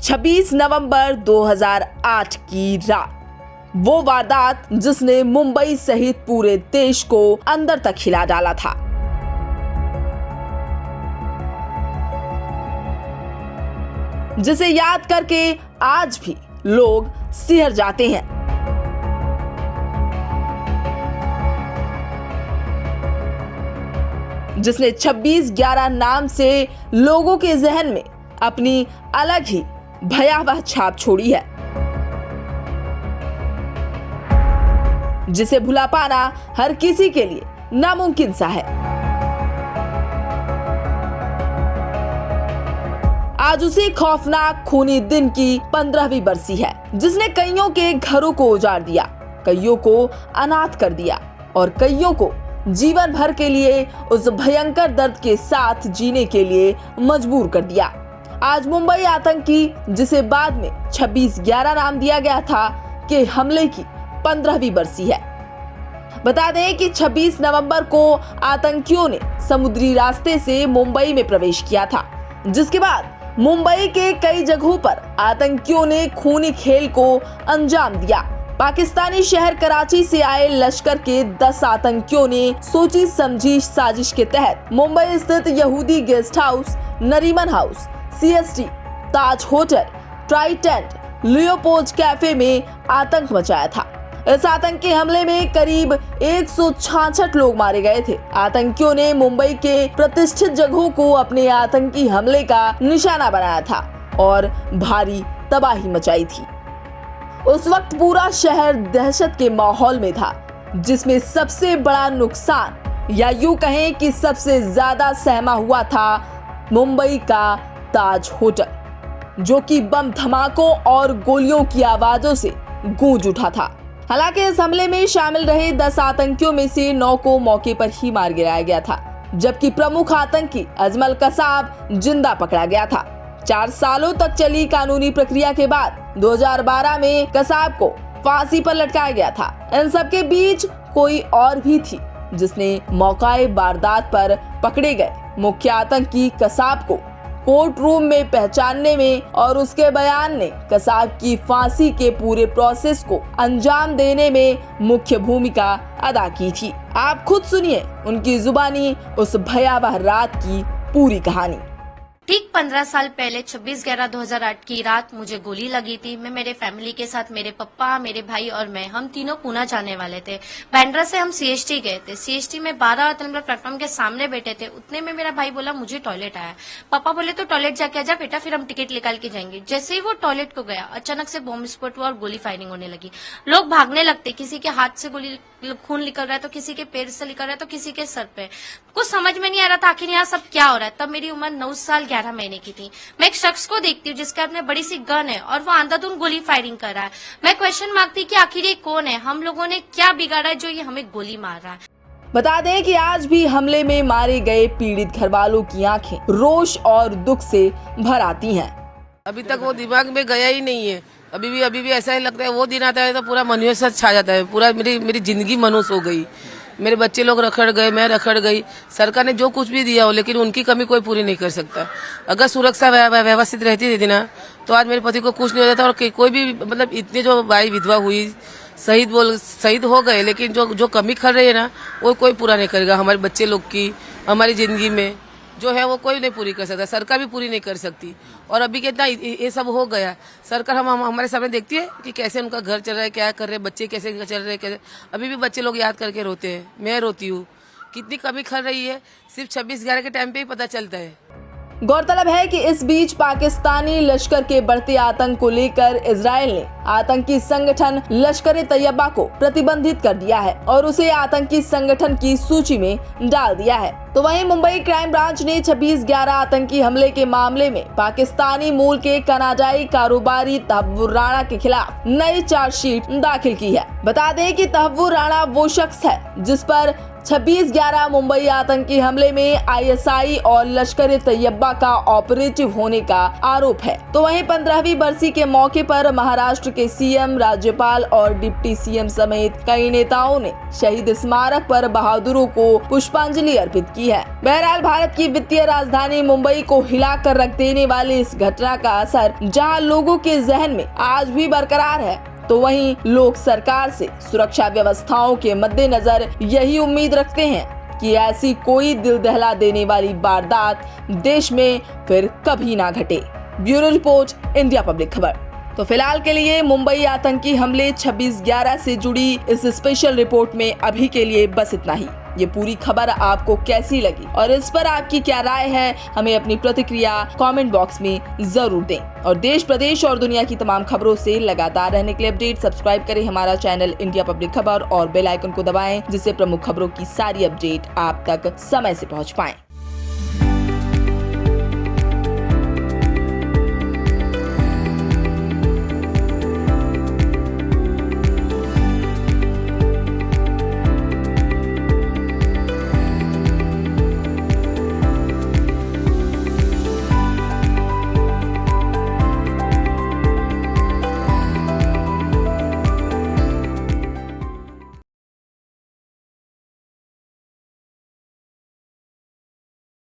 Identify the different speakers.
Speaker 1: 26 नवंबर 2008 की रात, वो वारदात जिसने मुंबई सहित पूरे देश को अंदर तक हिला डाला था। जिसे याद करके आज भी लोग सिहर जाते हैं। जिसने 26/11 नाम से लोगों के जहन में अपनी अलग ही भयावह छाप छोड़ी है, जिसे भुला पाना हर किसी के लिए नामुमकिन सा है। आज उसी खौफनाक खूनी दिन की 15वीं बरसी है, जिसने कईयों के घरों को उजाड़ दिया, कईयों को अनाथ कर दिया और कईयों को जीवन भर के लिए उस भयंकर दर्द के साथ जीने के लिए मजबूर कर दिया। आज मुंबई आतंकी, जिसे बाद में 26/11 नाम दिया गया था, के हमले की 15वीं बरसी है। बता दें कि 26 नवंबर को आतंकियों ने समुद्री रास्ते से मुंबई में प्रवेश किया था, जिसके बाद मुंबई के कई जगहों पर आतंकियों ने खूनी खेल को अंजाम दिया। पाकिस्तानी शहर कराची से आए लश्कर के 10 आतंकियों ने सोची समझी साजिश के तहत मुंबई स्थित यहूदी guest house, Nariman house, CST, ताज होटल, ट्राइडेंट, लियोपोल्ड कैफे में आतंक मचाया था। इस आतंकी हमले में करीब 166 लोग मारे गए थे। आतंकियों ने मुंबई के प्रतिष्ठित जगहों को अपने आतंकी हमले का निशाना बनाया था और भारी तबाही मचाई थी। उस वक्त पूरा शहर दहशत के माहौल में था, जिसमें सबसे बड़ा नुकसान या यूं कहें कि सबसे ज्यादा सहमा हुआ था मुंबई का ताज होटल, जो कि बम धमाकों और गोलियों की आवाजों से गूंज उठा था। हालांकि इस हमले में शामिल रहे 10 आतंकियों में से 9 को मौके पर ही मार गिराया गया था, जबकि प्रमुख आतंकी अजमल कसाब जिंदा पकड़ा गया था। 4 सालों तक चली कानूनी प्रक्रिया के बाद 2012 में कसाब को फांसी पर लटकाया गया था। इन सबके बीच कोई और भी थी, जिसने मौकाए वारदात पर पकड़े गए मुख्य आतंकी कसाब को कोर्ट रूम में पहचानने में और उसके बयान ने कसाब की फांसी के पूरे प्रोसेस को अंजाम देने में मुख्य भूमिका अदा की थी। आप खुद सुनिए उनकी जुबानी उस भयावह रात की पूरी कहानी।
Speaker 2: ठीक 15 साल पहले 26/11/2008 की रात मुझे गोली लगी थी। मैं मेरे फैमिली के साथ, मेरे पापा, मेरे भाई और मैं, हम तीनों पूना जाने वाले थे। बांद्रा से हम CST गए थे। CST में 12 नंबर प्लेटफॉर्म के सामने बैठे थे। उतने में मेरा भाई बोला मुझे टॉयलेट आया। पापा बोले तो टॉयलेट जाके आजा बेटा, फिर हम टिकट निकाल के जाएंगे। जैसे ही वो टॉयलेट को गया, अचानक से बॉम्ब स्फोट हुआ और गोली फायरिंग होने लगी। लोग भागने लगते, किसी के हाथ से गोली खून निकल रहा है तो किसी के पैर से निकल रहा है तो किसी के सर पे। कुछ समझ में नहीं आ रहा था आखिर यहाँ सब क्या हो रहा है। तब मेरी उम्र 9 साल 11 महीने की थी। मैं एक शख्स को देखती हूँ जिसके हाथ में बड़ी सी गन है और वो अंधाधुंध गोली फायरिंग कर रहा है। मैं क्वेश्चन मांगती कि आखिर ये कौन है, हम लोगों ने क्या बिगाड़ा है जो ये हमें गोली मार रहा है।
Speaker 1: बता दें कि आज भी हमले में मारे गए पीड़ित घर वालों की आंखें रोष और दुख से भर आती हैं।
Speaker 3: अभी तक वो दिमाग में गया ही नहीं है। अभी भी ऐसा ही लगता है, वो दिन आता है तो पूरा मनुष्य छा जाता है। पूरा मेरी जिंदगी मनुष्य हो गई। मेरे बच्चे लोग रखड़ गए, मैं रखड़ गई। सरकार ने जो कुछ भी दिया हो, लेकिन उनकी कमी कोई पूरी नहीं कर सकता। अगर सुरक्षा व्यवस्थित रहती थी ना, तो आज मेरे पति को कुछ नहीं होता था। और कोई भी मतलब इतने जो भाई विधवा हुई, शहीद हो गए, लेकिन जो कमी कर रही है ना, वो कोई पूरा नहीं करेगा। हमारे बच्चे लोग की, हमारी जिंदगी में जो है वो कोई नहीं पूरी कर सकता, सरकार भी पूरी नहीं कर सकती। और अभी कितना ये सब हो गया, सरकार हम हमारे सामने देखती है कि कैसे उनका घर चल रहा है, क्या कर रहे हैं, बच्चे कैसे चल रहे हैं, कैसे। अभी भी बच्चे लोग याद करके रोते हैं, मैं रोती हूँ। कितनी कमी कर रही है, सिर्फ 26/11 के टाइम पे ही पता चलता है।
Speaker 1: गौरतलब है कि इस बीच पाकिस्तानी लश्कर के बढ़ते आतंक को लेकर इजराइल ने आतंकी संगठन लश्कर-ए-तैयबा को प्रतिबंधित कर दिया है और उसे आतंकी संगठन की सूची में डाल दिया है। तो वहीं मुंबई क्राइम ब्रांच ने 26/11 आतंकी हमले के मामले में पाकिस्तानी मूल के कनाडाई कारोबारी तहव्वुर राणा के खिलाफ नई चार्जशीट दाखिल की है। बता दें कि तहव्वुर राणा वो शख्स है जिस पर 26/11 मुंबई आतंकी हमले में आईएसआई और लश्कर ए तैयबा का ऑपरेटिव होने का आरोप है। तो वहीं 15वीं बरसी के मौके पर महाराष्ट्र के सीएम, राज्यपाल और डिप्टी सीएम समेत कई नेताओं ने शहीद स्मारक पर बहादुरों को पुष्पांजलि अर्पित की है। बहरहाल भारत की वित्तीय राजधानी मुंबई को हिलाकर रख देने वाली इस घटना का असर जहां लोगों के जहन में आज भी बरकरार है, तो वहीं लोग सरकार से सुरक्षा व्यवस्थाओं के मद्देनजर यही उम्मीद रखते हैं कि ऐसी कोई दिल दहला देने वाली वारदात देश में फिर कभी ना घटे। ब्यूरो रिपोर्ट, इंडिया पब्लिक खबर। तो फिलहाल के लिए मुंबई आतंकी हमले 26/11 से जुड़ी इस स्पेशल रिपोर्ट में अभी के लिए बस इतना ही। ये पूरी खबर आपको कैसी लगी और इस पर आपकी क्या राय है, हमें अपनी प्रतिक्रिया कमेंट बॉक्स में जरूर दें। और देश, प्रदेश और दुनिया की तमाम खबरों से लगातार रहने के लिए अपडेट सब्सक्राइब करें हमारा चैनल इंडिया पब्लिक खबर और बेल आइकन को दबाएं, जिससे प्रमुख खबरों की सारी अपडेट आप तक समय से पहुंच पाएं।